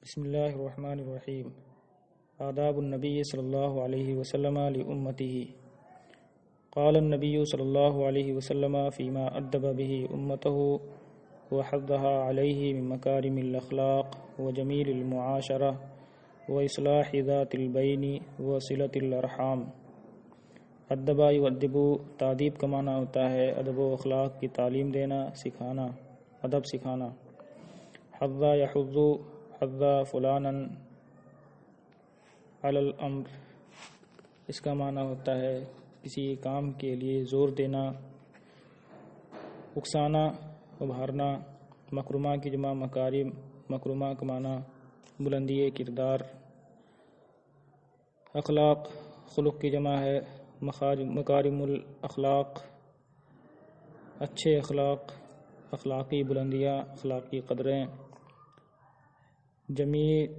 بسم اللہ الرحمن الرحیم۔ آداب النبی صلی اللہ علیہ وسلم لأمته۔ قال النبی صلی اللہ علیہ وسلم فيما أدب به أمته وحضها عليه من مكارم الأخلاق وجميل المعاشرة وإصلاح ذات البين وصلة الأرحام۔ ادب یؤدب، تادیب کا معنی ہوتا ہے ادب و اخلاق کی تعلیم دینا، سکھانا، ادب سکھانا۔ حض یحض، حض فلانا علی الامر، اس کا معنی ہوتا ہے کسی کام کے لیے زور دینا، اکسانا، ابھارنا۔ مکرمہ کی جمع مکارم، مکرمہ کا معنی بلندی کردار۔ اخلاق، خلق کی جمع ہے مکارم الاخلاق، اچھے اخلاق، اخلاقی بلندیاں، اخلاقی قدریں۔ جمیل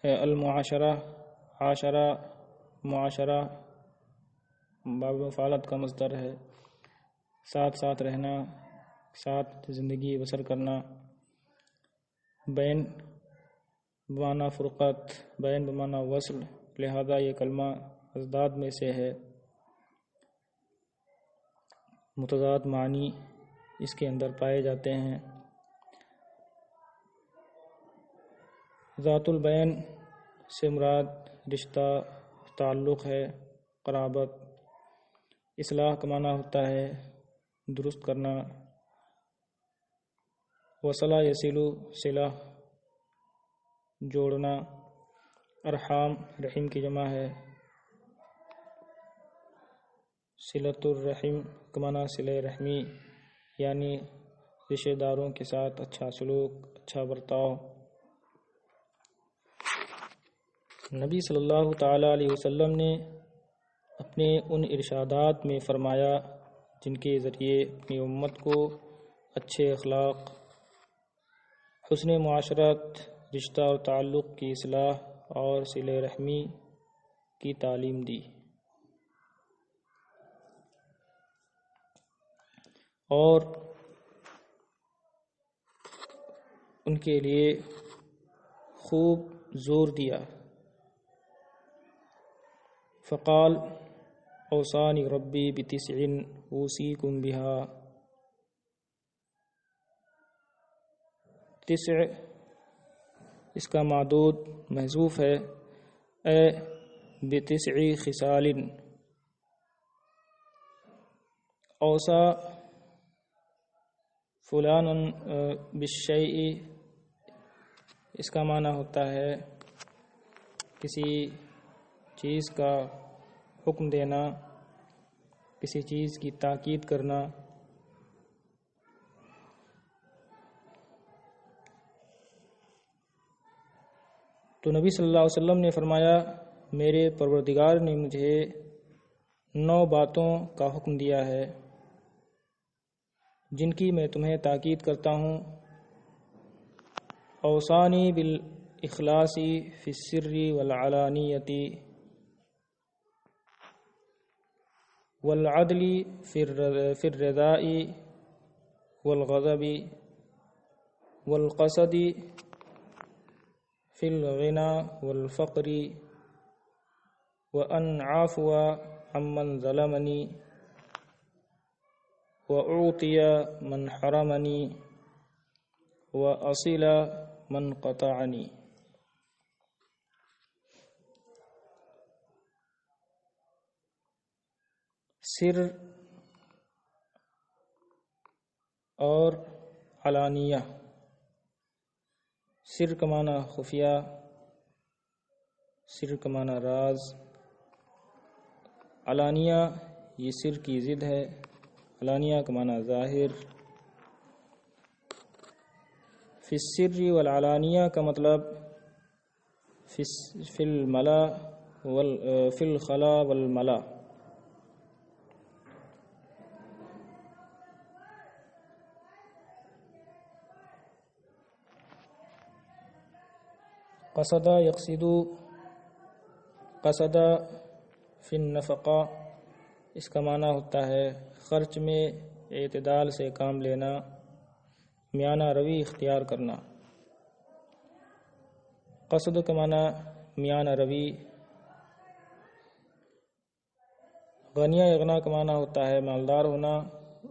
المعاشرہ، عاشرہ معاشرہ باب مفعلت کا مصدر ہے، ساتھ ساتھ رہنا، ساتھ زندگی بسر کرنا۔ بین بمعنی فرقت، بین بمعنی وصل، لہذا یہ کلمہ ازداد میں سے ہے، متضاد معنی اس کے اندر پائے جاتے ہیں۔ ذات البین سے مراد رشتہ، تعلق ہے، قرابت۔ اصلاح کا معنی ہوتا ہے درست کرنا۔ وصلہ یصل، صلہ جوڑنا۔ ارحام، رحم کی جمع ہے۔ صلۃ الرحم کا معنی صلہ رحمی، یعنی رشتہ داروں کے ساتھ اچھا سلوک، اچھا برتاؤ۔ نبی صلی اللہ تعالیٰ علیہ وسلم نے اپنے ان ارشادات میں فرمایا جن کے ذریعے اپنی امت کو اچھے اخلاق، حسن معاشرت، رشتہ اور تعلق کی اصلاح اور صلہ رحمی کی تعلیم دی، اور ان کے لیے خوب زور دیا۔ فقال اوصانی ربی بتسع اوصیکم بها۔ تسع اس کا معدود محذوف ہے، اے بتسع خصال۔ اوصا فلانا بالشیء، اس کا معنی ہوتا ہے کسی چیز کا حکم دینا، کسی چیز کی تاکید کرنا۔ تو نبی صلی اللہ علیہ وسلم نے فرمایا میرے پروردگار نے مجھے 9 باتوں کا حکم دیا ہے جن کی میں تمہیں تاکید کرتا ہوں۔ اوصانی بالاخلاص فی السر والعلانیۃ والعدل فی الرضاء والغضب والقصد فی الغنى والفقر وأن أعفو عمن ظلمنی وأعطي من حرمنی وأصل من قطعنی۔ سر اور علانیہ، سر کا معنی خفیہ، سر کا معنی راز، علانیہ یہ سر کی ضد ہے، علانیہ کا معنی ظاہر۔ فی السر والعلانیہ کا مطلب فی الملا فی الخلا والملا۔ قصد یقصد، قصد فی النفقہ، اس کا معنی ہوتا ہے خرچ میں اعتدال سے کام لینا، میانہ روی اختیار کرنا۔ قصد کا معنی میانہ روی، غنیہ اغنا کا معنی ہوتا ہے مالدار ہونا،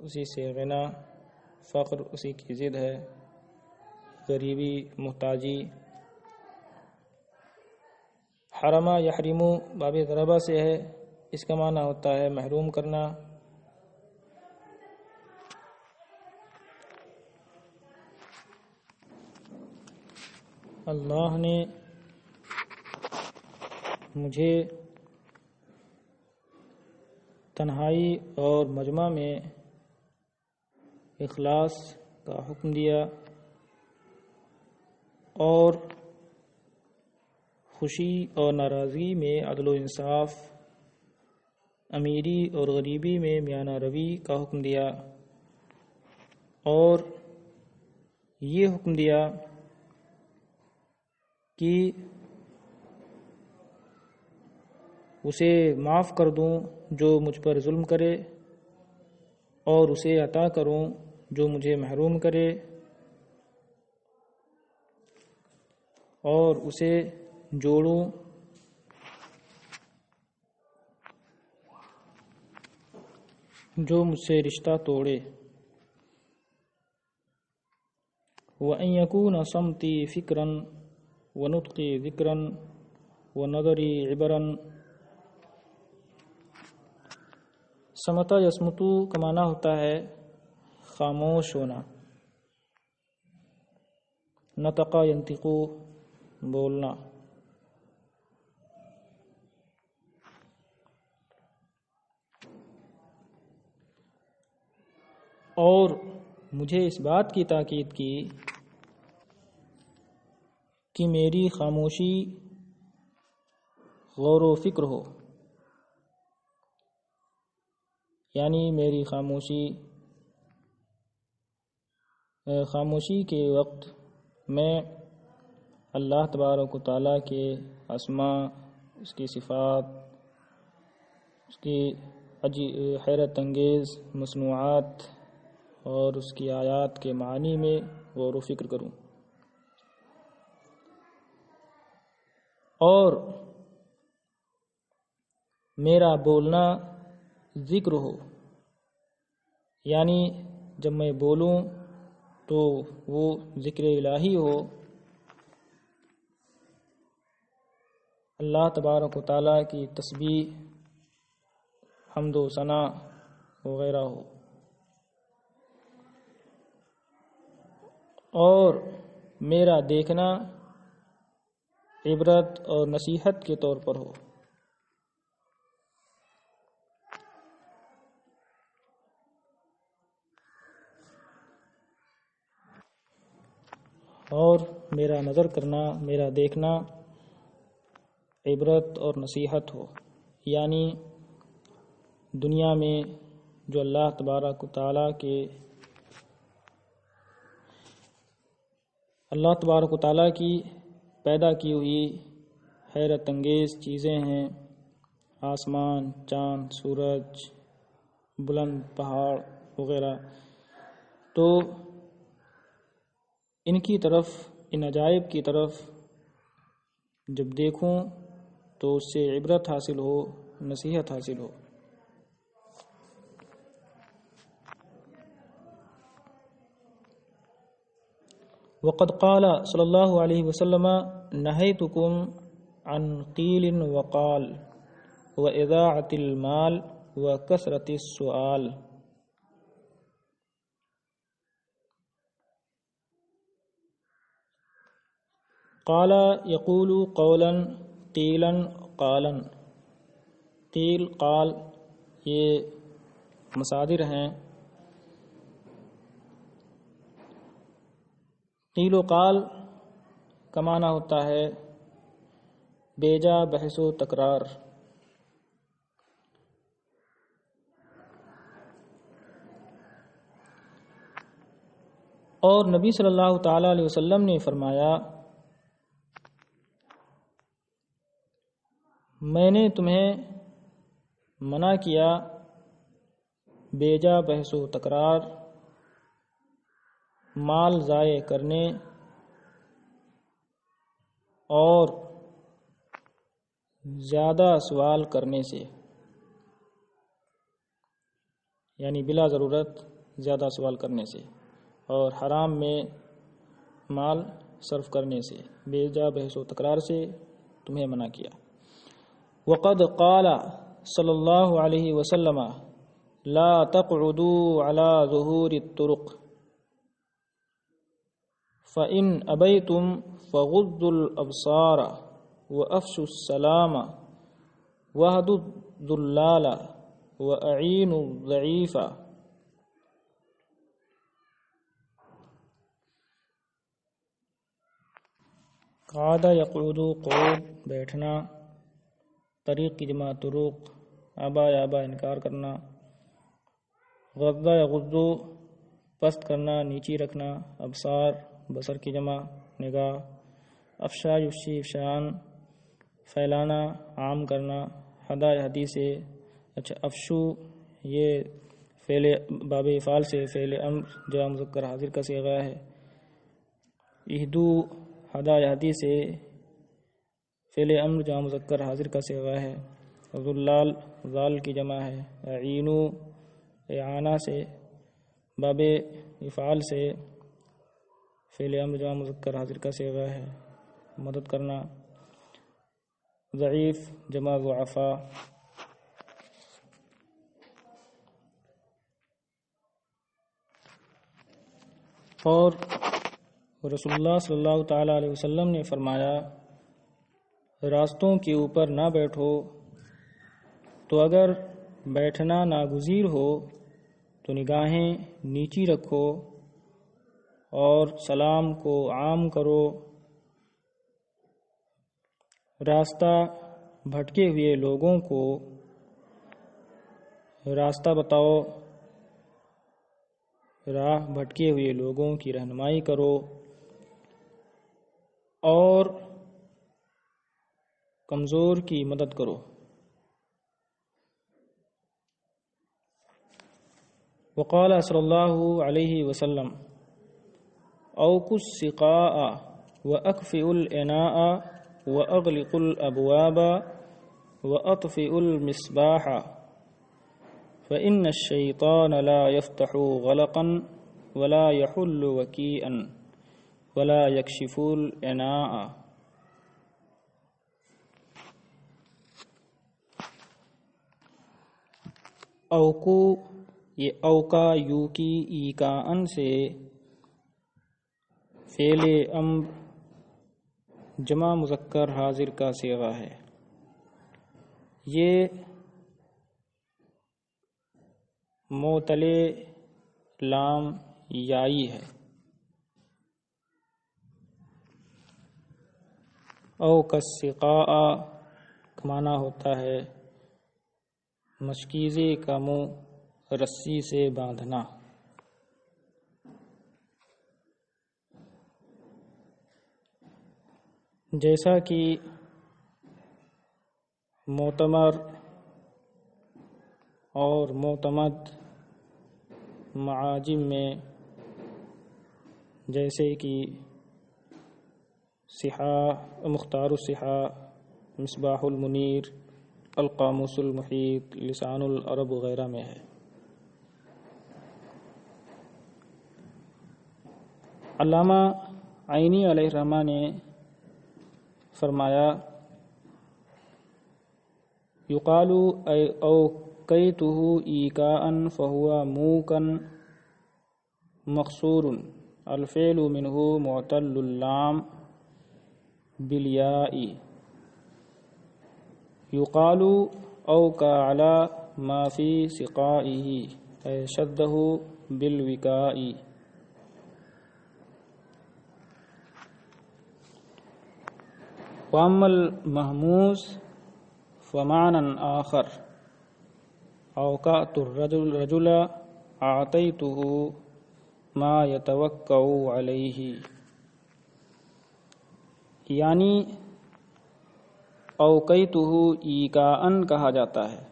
اسی سے غنا، فقر اسی کی ضد ہے، غریبی محتاجی۔ حرمہ یحرمو باب ضربہ سے ہے، اس کا معنی ہوتا ہے محروم کرنا۔ اللہ نے مجھے تنہائی اور مجمع میں اخلاص کا حکم دیا اور خوشی اور ناراضگی میں عدل و انصاف، امیری اور غریبی میں میانہ روی کا حکم دیا، اور یہ حکم دیا کہ اسے معاف کر دوں جو مجھ پر ظلم کرے، اور اسے عطا کروں جو مجھے محروم کرے، اور اسے جوڑوں جو مجھ سے رشتہ توڑے۔ وَأَن يَكُونَ صَمْتِي فِكْرًا وَنُطْقِي ذِكْرًا وَنَظَرِي عِبْرًا۔ سمتا یسمتو کا معنی ہوتا ہے خاموش ہونا، نطقا ینطقو بولنا۔ اور مجھے اس بات کی تاکید کی کہ میری خاموشی غور و فکر ہو، یعنی میری خاموشی کے وقت میں اللہ تبارک و تعالیٰ کے اسماء، اس کی صفات، اس کی حیرت انگیز مصنوعات اور اس کی آیات کے معنی میں غور و فکر کروں، اور میرا بولنا ذکر ہو، یعنی جب میں بولوں تو وہ ذکر الہی ہو، اللہ تبارک و تعالیٰ کی تسبیح، حمد و ثنا وغیرہ ہو، اور میرا دیکھنا عبرت اور نصیحت کے طور پر ہو۔ اور میرا نظر کرنا، میرا دیکھنا عبرت اور نصیحت ہو، یعنی دنیا میں جو اللہ تبارک و تعالیٰ کی پیدا کی ہوئی حیرت انگیز چیزیں ہیں، آسمان، چاند، سورج، بلند پہاڑ وغیرہ، تو ان کی طرف، ان عجائب کی طرف جب دیکھوں تو اس سے عبرت حاصل ہو، نصیحت حاصل ہو۔ وقد قال صلی اللہ علیہ وسلم نہیتکم عن قیل وقال واضاعۃ المال وکثرۃ السؤال۔ قال یقول قولا قیلا قالا، قیل قال یہ مصادر ہیں۔ قیل و قال کا معنی ہوتا ہے بیجا بحث و تکرار۔ اور نبی صلی اللہ تعالی علیہ وسلم نے فرمایا، میں نے تمہیں منع کیا بیجا بحث و تکرار، مال ضائع کرنے اور زیادہ سوال کرنے سے، یعنی بلا ضرورت زیادہ سوال کرنے سے، اور حرام میں مال صرف کرنے سے، بے جا بحث و تکرار سے تمہیں منع کیا۔ وقد قال صلی اللہ علیہ وسلم لا تقعدوا على ظہور الطرق فإن أبيتم فغضوا الأبصار وأفشوا السلام واهدوا الضلال وأعينوا الضعيف۔ قعد يقعد قعود بیٹھنا، طریق کی جمع طرق، آبا یا آبا انکار کرنا، غض یغض پست کرنا نیچی رکھنا، ابصار بصر کی جمع نگاہ، افشا یفشی افشان پھیلانا عام کرنا، ہدا ہدی سے، اچھا افشو یہ فعل باب افعال سے فعل امر جمع مذکر حاضر کا صیغہ ہے، اہدو ہدا ہدی سے فعل امر جمع مذکر حاضر کا صیغہ ہے، ذلال ذال کی جمع ہے، اعینو اعانہ سے باب افعال سے فعل امر جمع مذکر حاضر کا صیغہ ہے، مدد کرنا، ضعیف جمع ضعفا۔ اور رسول اللہ صلی اللہ تعالیٰ علیہ وسلم نے فرمایا راستوں کے اوپر نہ بیٹھو، تو اگر بیٹھنا ناگزیر ہو تو نگاہیں نیچی رکھو اور سلام کو عام کرو، راستہ بھٹکے ہوئے لوگوں کو راستہ بتاؤ، راہ بھٹکے ہوئے لوگوں کی رہنمائی کرو، اور کمزور کی مدد کرو۔ وقال صلی اللہ علیہ وسلم اوقوا السقاء واکفئوا الاناء واغلقوا الابواب واطفئوا المصباح فإن الشيطان لا يفتح غلقا ولا يحل وكيئا ولا يكشف الاناء۔ اوقو یہ اوقا یو کی ای کا ان سے فعل امر جمع مذکر حاضر کا صیغہ ہے، یہ معتل لام یائی ہے۔ او کالسقاء کا معنی ہوتا ہے مشکیزے کا منہ رسی سے باندھنا۔ جیسا کہ معتمر اور معتمد معاجم میں، جیسے کہ صحاح مختار الصحاح، مصباح المنیر، القاموس المحیط، لسان العرب وغیرہ میں ہے۔ علامہ عینی علیہ الرحمہ نے فرمایا یقال اوقیتہ ایکاء فہو موکا مقصور، الفعل منہ معتل اللام بالیاء، یقال اوقع علی ما فی سقائہ اے شدہ بالوکاء۔ واما المہموس فمعنى آخر اوقعت الرجل اعطیتہ ما یتوکع علیہ، یعنی اوقیتہ ایکاء کہا جاتا ہے،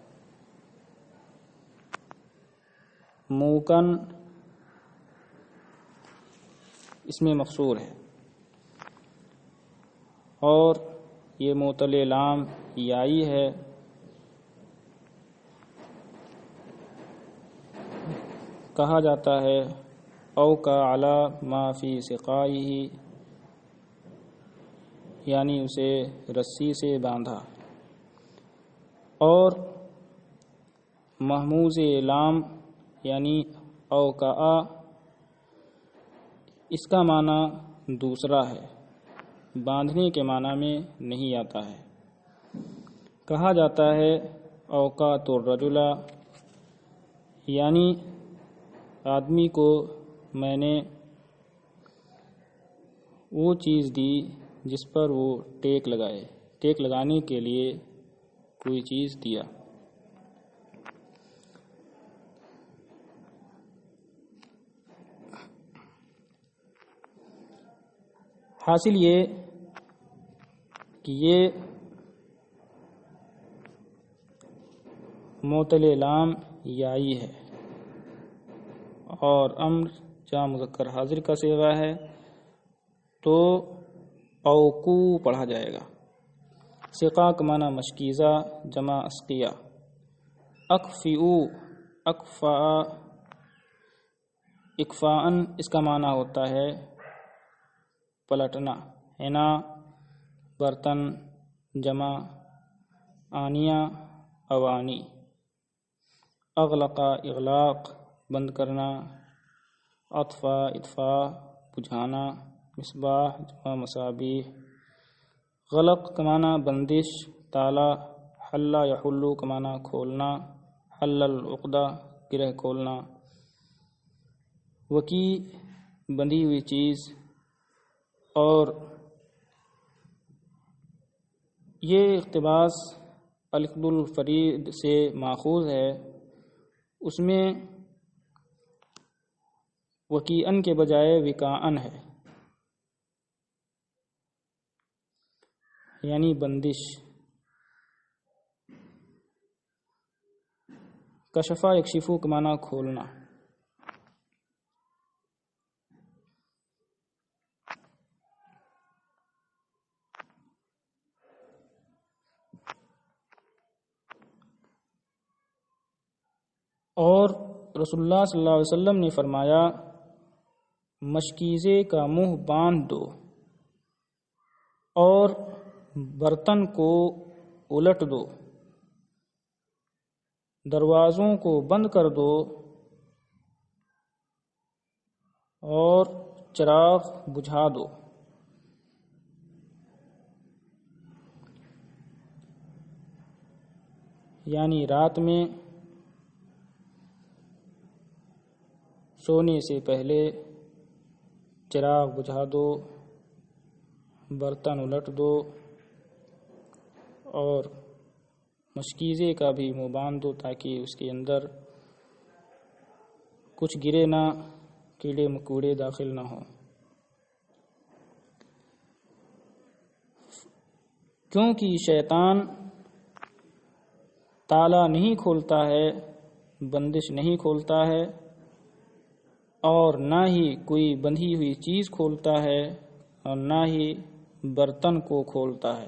موکن اس میں مقصور ہے، اور یہ معتل لام یائی ہے. کہا جاتا ہے او کا علی ما فی سقائہ، یعنی اسے رسی سے باندھا. اور محموز لام یعنی او کا اس کا معنی دوسرا ہے، باندھنے کے معنی میں نہیں آتا ہے. کہا جاتا ہے اوقات الرجل، یعنی آدمی کو میں نے وہ چیز دی جس پر وہ ٹیک لگائے، ٹیک لگانے کے لیے کوئی چیز دیا. حاصل یہ کہ یہ معتل لام یائی ہے اور امر جمع مذکر حاضر کا صیغہ ہے تو اوقو پڑھا جائے گا. سقا کا معنی مشکیزہ جمع اسقیہ. اکفئو اکفا اکفاءن اس کا معنی ہوتا ہے پلٹنا. حنا برتن جمع آنیہ اوانی. اغلقا اغلاق بند کرنا. اطفا اطفاء بجھانا. مصباح جمع مصابیح. غلق کا معنی بندش تالا. حل یحل کا معنی کھولنا. حل العقدہ گرہ کھولنا. وکی بندھی ہوئی چیز. اور یہ اقتباس القد الفرید سے ماخوذ ہے. اس میں وکیعن کے بجائے وکاعن ہے، یعنی بندش. کشفا یکشفو کا معنی کھولنا. اور رسول اللہ صلی اللہ علیہ وسلم نے فرمایا مشکیزے کا منہ باندھ دو اور برتن کو الٹ دو، دروازوں کو بند کر دو اور چراغ بجھا دو. یعنی رات میں سونے سے پہلے چراغ بجھا دو، برتن الٹ دو اور مشکیزے کا بھی منہ باندھ دو تاکہ اس کے اندر کچھ گرے نہ، کیڑے مکوڑے داخل نہ ہوں. کیونکہ شیطان تالا نہیں کھولتا ہے، بندش نہیں کھولتا ہے اور نہ ہی کوئی بندھی ہوئی چیز کھولتا ہے اور نہ ہی برتن کو کھولتا ہے.